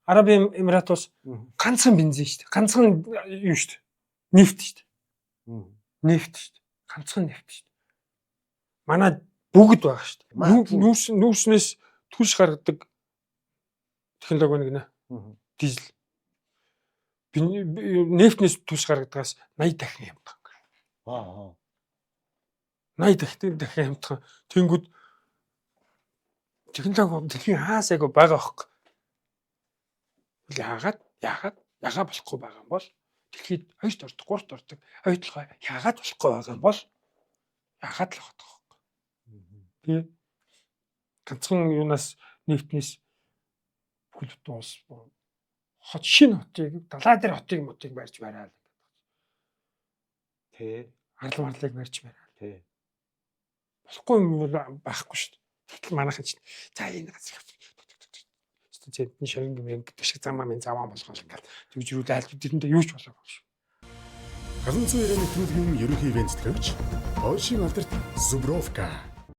Араб Эмират бас ганцхан бензин шүү дээ. Ганцхан юу шүү дээ. Нефт шүү дээ. Нефт шүү дээ. Ганцхан нефт шүү дээ. Манай бүгд байгаа шүү дээ. Нүүрснээс түлш гаргадаг технологи нэг нэ. Дизель. Нефтнээс түлш гаргадагаас 80 дахин хямдхан. 80 дахин хямдхан. Тэнгүүд технологи дэлхийн хаасайг байгаа байхгүй. Яагаад болохгүй байгаа юм бол дэлхийд 2-т ордог, 3-т ордог, ойдлогоо яагаад болохгүй байгаа юм бол яагаад л байгаа байхгүй. Тий. Ганцхан юунаас нефтнээс бүхэл улс хот шинэ хотыг далай дээр хотыг барьж бариад. Тий. Арал марлыг барьж бариад. Тий. Болохгүй юм байхгүй шүү дээ. Тэгтэл манайхан чинь за энэ газар зэдний ширинг гэдэг шиг замаа болгоол ингээл төвжрүүл айл тэрэндээ юу ч болоогүй шүү. Галанцуу ярианы нэвтрүүлгийн ерөнхий ивент төгч Польшийн алдарт Зубровка